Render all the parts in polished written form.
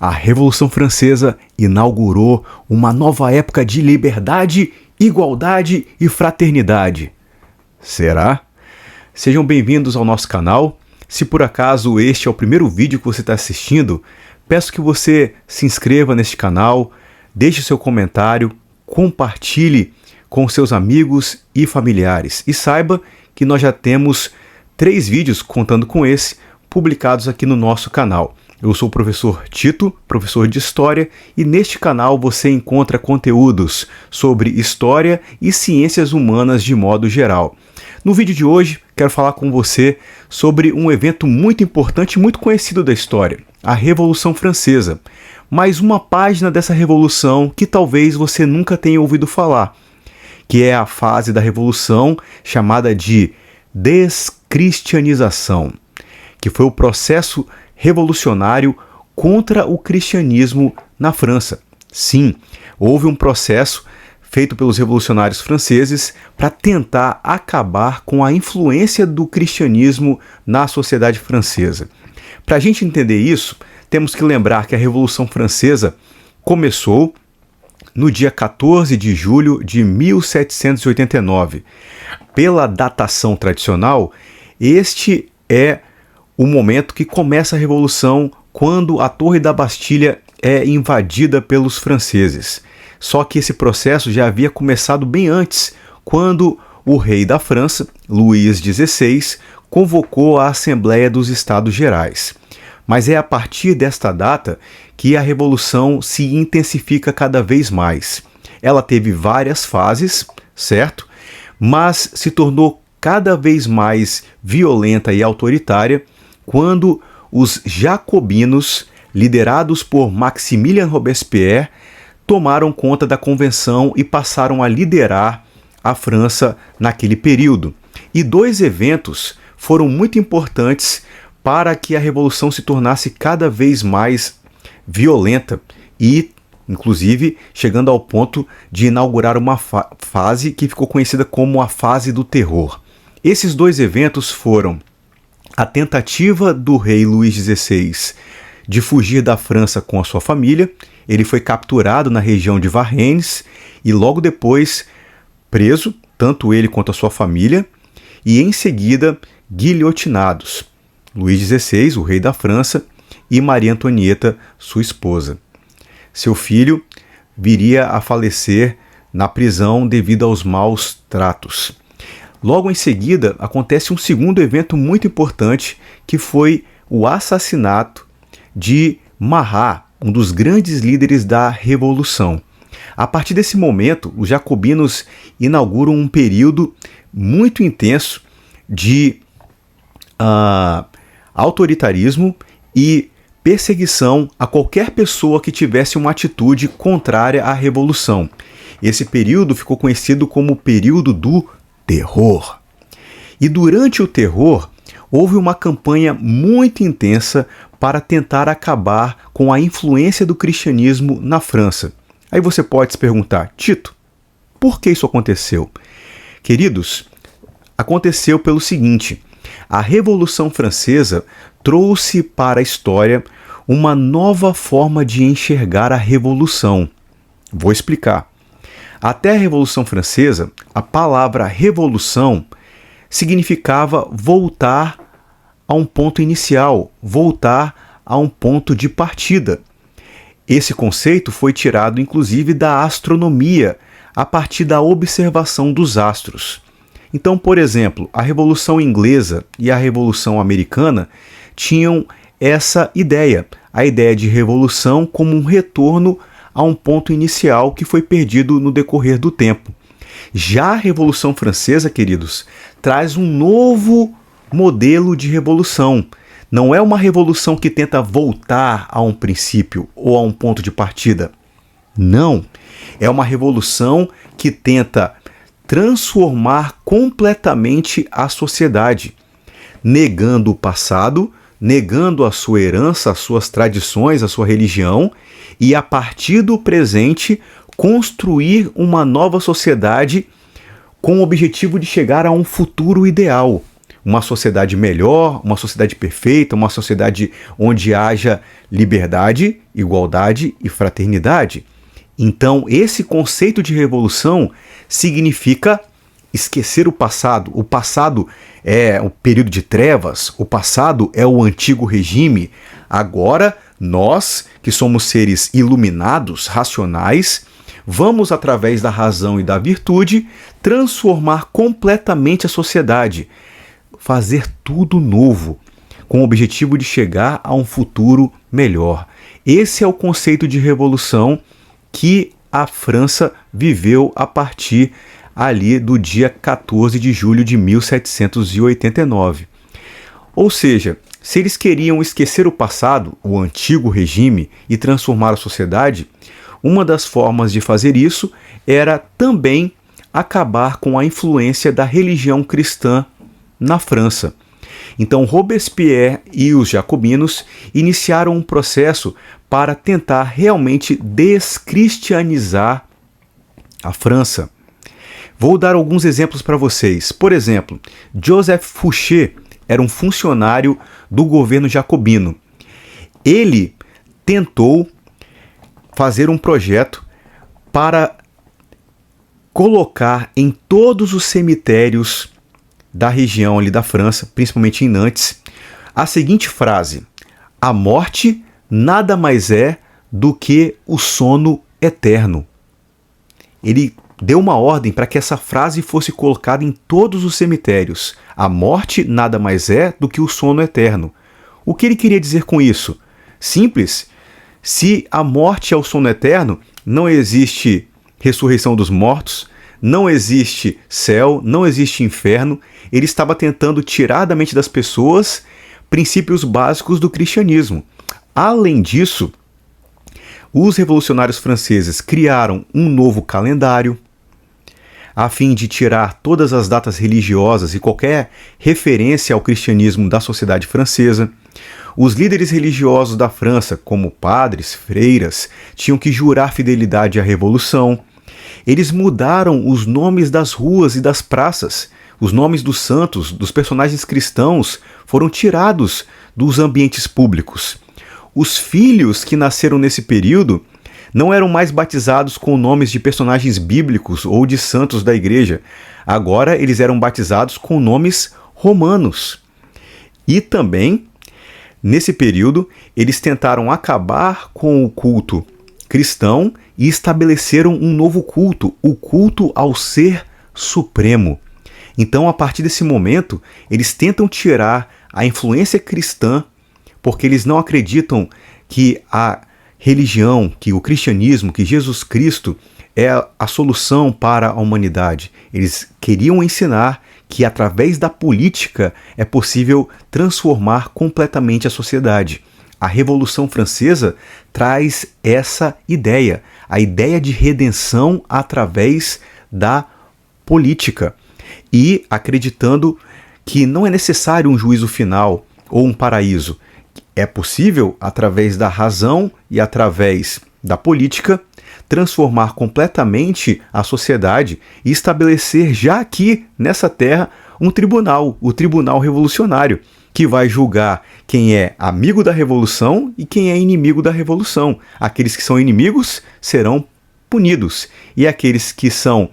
A Revolução Francesa inaugurou uma nova época de liberdade, igualdade e fraternidade. Será? Sejam bem-vindos ao nosso canal. Se por acaso este é o primeiro vídeo que você está assistindo, peço que você se inscreva neste canal, deixe seu comentário, compartilhe com seus amigos e familiares. E saiba que nós já temos 3 vídeos, contando com esse, publicados aqui no nosso canal. Eu sou o professor Tito, professor de História, e neste canal você encontra conteúdos sobre História e Ciências Humanas de modo geral. No vídeo de hoje, quero falar com você sobre um evento muito importante e muito conhecido da história, a Revolução Francesa. Mais uma página dessa revolução que talvez você nunca tenha ouvido falar, que é a fase da revolução chamada de descristianização, que foi o processo revolucionário contra o cristianismo na França. Sim, houve um processo feito pelos revolucionários franceses para tentar acabar com a influência do cristianismo na sociedade francesa. Para a gente entender isso, temos que lembrar que a Revolução Francesa começou no dia 14 de julho de 1789. Pela datação tradicional, este é o momento que começa a Revolução, quando a Torre da Bastilha é invadida pelos franceses. Só que esse processo já havia começado bem antes, quando o rei da França, Luís XVI, convocou a Assembleia dos Estados Gerais. Mas é a partir desta data que a Revolução se intensifica cada vez mais. Ela teve várias fases, certo? Mas se tornou cada vez mais violenta e autoritária quando os jacobinos, liderados por Maximilien Robespierre, tomaram conta da convenção e passaram a liderar a França naquele período. E 2 eventos foram muito importantes para que a Revolução se tornasse cada vez mais violenta e, inclusive, chegando ao ponto de inaugurar uma fase que ficou conhecida como a Fase do Terror. Esses 2 eventos foram a tentativa do rei Luís XVI de fugir da França com a sua família. Ele foi capturado na região de Varennes e logo depois preso, tanto ele quanto a sua família, e em seguida guilhotinados. Luís XVI, o rei da França, e Maria Antonieta, sua esposa. Seu filho viria a falecer na prisão devido aos maus tratos. Logo em seguida, acontece um segundo evento muito importante, que foi o assassinato de Marat, um dos grandes líderes da Revolução. A partir desse momento, os jacobinos inauguram um período muito intenso de autoritarismo e perseguição a qualquer pessoa que tivesse uma atitude contrária à Revolução. Esse período ficou conhecido como o período do Terror. E durante o Terror, houve uma campanha muito intensa para tentar acabar com a influência do cristianismo na França. Aí você pode se perguntar, Tito, por que isso aconteceu? Queridos, aconteceu pelo seguinte: a Revolução Francesa trouxe para a história uma nova forma de enxergar a revolução. Vou explicar. Até a Revolução Francesa, a palavra revolução significava voltar a um ponto inicial, voltar a um ponto de partida. Esse conceito foi tirado inclusive da astronomia, a partir da observação dos astros. Então, por exemplo, a Revolução Inglesa e a Revolução Americana tinham essa ideia, a ideia de revolução como um retorno a um ponto inicial que foi perdido no decorrer do tempo. Já a Revolução Francesa, queridos, traz um novo modelo de revolução. Não é uma revolução que tenta voltar a um princípio ou a um ponto de partida. Não. É uma revolução que tenta transformar completamente a sociedade, negando o passado, negando a sua herança, as suas tradições, a sua religião, e a partir do presente construir uma nova sociedade com o objetivo de chegar a um futuro ideal. uma sociedade melhor, uma sociedade perfeita, uma sociedade onde haja liberdade, igualdade e fraternidade. Então, esse conceito de revolução significa esquecer o passado. O passado é o período de trevas, o passado é o antigo regime. Agora, nós, que somos seres iluminados, racionais, vamos, através da razão e da virtude, transformar completamente a sociedade, fazer tudo novo, com o objetivo de chegar a um futuro melhor. Esse é o conceito de revolução que a França viveu a partir ali do dia 14 de julho de 1789. Ou seja, se eles queriam esquecer o passado, o antigo regime, e transformar a sociedade, uma das formas de fazer isso era também acabar com a influência da religião cristã na França. Então, Robespierre e os jacobinos iniciaram um processo para tentar realmente descristianizar a França. Vou dar alguns exemplos para vocês. Por exemplo, Joseph Fouché era um funcionário do governo jacobino. Ele tentou fazer um projeto para colocar em todos os cemitérios da região ali da França, principalmente em Nantes, a seguinte frase: a morte nada mais é do que o sono eterno. Ele deu uma ordem para que essa frase fosse colocada em todos os cemitérios. A morte nada mais é do que o sono eterno. O que ele queria dizer com isso? Simples. Se a morte é o sono eterno, não existe ressurreição dos mortos, não existe céu, não existe inferno. Ele estava tentando tirar da mente das pessoas princípios básicos do cristianismo. Além disso, os revolucionários franceses criaram um novo calendário a fim de tirar todas as datas religiosas e qualquer referência ao cristianismo da sociedade francesa. Os líderes religiosos da França, como padres, freiras, tinham que jurar fidelidade à revolução. Eles mudaram os nomes das ruas e das praças. Os nomes dos santos, dos personagens cristãos, foram tirados dos ambientes públicos. Os filhos que nasceram nesse período não eram mais batizados com nomes de personagens bíblicos ou de santos da igreja. Agora eles eram batizados com nomes romanos. E também, nesse período, eles tentaram acabar com o culto cristão e estabeleceram um novo culto, o culto ao Ser Supremo. Então, a partir desse momento, eles tentam tirar a influência cristã, porque eles não acreditam que a religião, que o cristianismo, que Jesus Cristo é a solução para a humanidade. Eles queriam ensinar que através da política é possível transformar completamente a sociedade. A Revolução Francesa traz essa ideia, a ideia de redenção através da política, e acreditando que não é necessário um juízo final ou um paraíso. É possível, através da razão e através da política, transformar completamente a sociedade e estabelecer já aqui, nessa terra, um tribunal, o Tribunal Revolucionário, que vai julgar quem é amigo da Revolução e quem é inimigo da Revolução. Aqueles que são inimigos serão punidos, e aqueles que são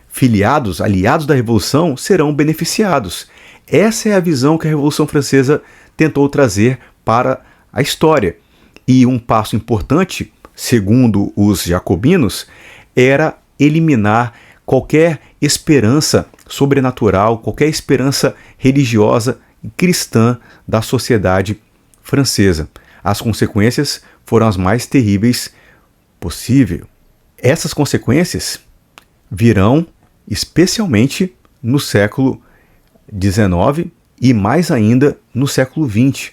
filiados, aliados da Revolução, serão beneficiados. Essa é a visão que a Revolução Francesa tentou trazer para a história. E um passo importante, segundo os jacobinos, era eliminar qualquer esperança sobrenatural, qualquer esperança religiosa e cristã da sociedade francesa. As consequências foram as mais terríveis possível. Essas consequências virão especialmente no século XIX e mais ainda no século XX,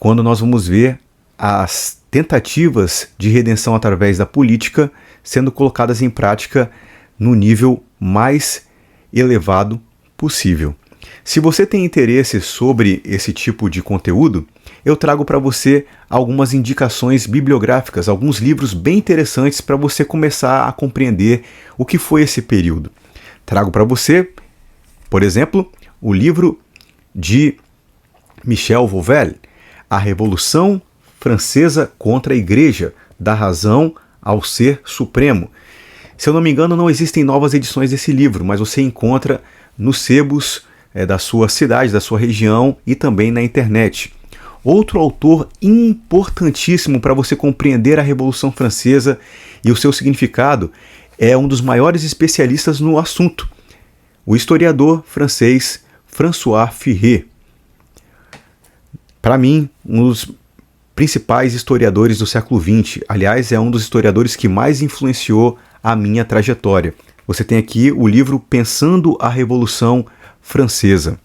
quando nós vamos ver as tentativas de redenção através da política sendo colocadas em prática no nível mais elevado possível. Se você tem interesse sobre esse tipo de conteúdo, eu trago para você algumas indicações bibliográficas, alguns livros bem interessantes para você começar a compreender o que foi esse período. Trago para você, por exemplo, o livro de Michel Foucault, A Revolução Francesa contra a Igreja, da razão ao ser supremo. Se eu não me engano, não existem novas edições desse livro, mas você encontra nos sebos da sua cidade, da sua região e também na internet. Outro autor importantíssimo para você compreender a Revolução Francesa e o seu significado é um dos maiores especialistas no assunto, o historiador francês François Furet. Para mim, um dos principais historiadores do século XX. Aliás, é um dos historiadores que mais influenciou a minha trajetória. Você tem aqui o livro Pensando a Revolução Francesa.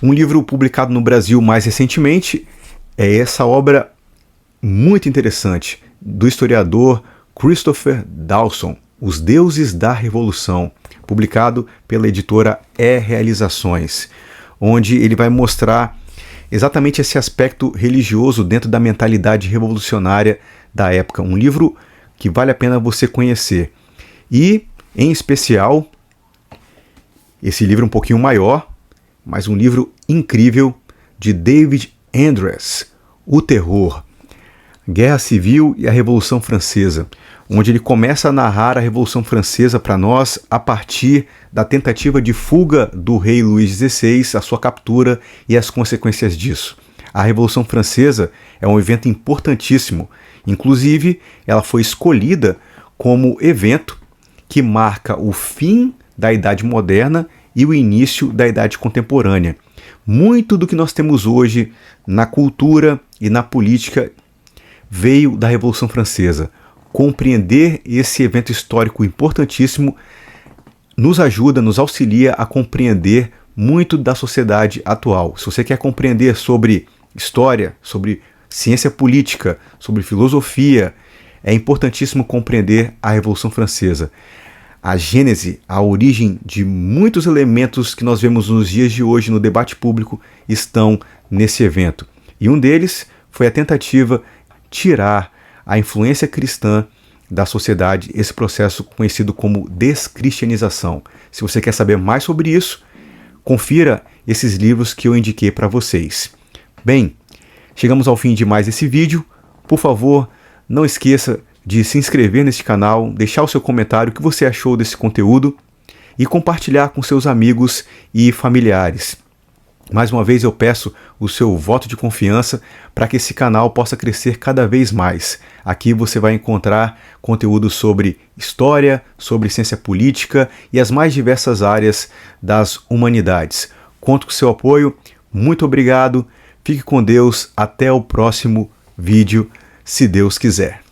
Um livro publicado no Brasil mais recentemente é essa obra muito interessante do historiador Christopher Dawson, Os Deuses da Revolução, publicado pela editora E-Realizações, onde ele vai mostrar exatamente esse aspecto religioso dentro da mentalidade revolucionária da época. Um livro que vale a pena você conhecer. E, em especial, esse livro um pouquinho maior, mas um livro incrível, de David Andres, O Terror, Guerra Civil e a Revolução Francesa, onde ele começa a narrar a Revolução Francesa para nós a partir da tentativa de fuga do rei Luís XVI, a sua captura e as consequências disso. A Revolução Francesa é um evento importantíssimo, inclusive ela foi escolhida como evento que marca o fim da Idade Moderna e o início da Idade Contemporânea. Muito do que nós temos hoje na cultura e na política veio da Revolução Francesa. Compreender esse evento histórico importantíssimo nos ajuda, nos auxilia a compreender muito da sociedade atual. Se você quer compreender sobre história, sobre ciência política, sobre filosofia, é importantíssimo compreender a Revolução Francesa. A gênese, a origem de muitos elementos que nós vemos nos dias de hoje no debate público estão nesse evento. E um deles foi a tentativa de tirar a influência cristã da sociedade, esse processo conhecido como descristianização. Se você quer saber mais sobre isso, confira esses livros que eu indiquei para vocês. Bem, chegamos ao fim de mais esse vídeo. Por favor, não esqueça de se inscrever neste canal, deixar o seu comentário, o que você achou desse conteúdo e compartilhar com seus amigos e familiares. Mais uma vez eu peço o seu voto de confiança para que esse canal possa crescer cada vez mais. Aqui você vai encontrar conteúdo sobre história, sobre ciência política e as mais diversas áreas das humanidades. Conto com o seu apoio, muito obrigado, fique com Deus, até o próximo vídeo, se Deus quiser.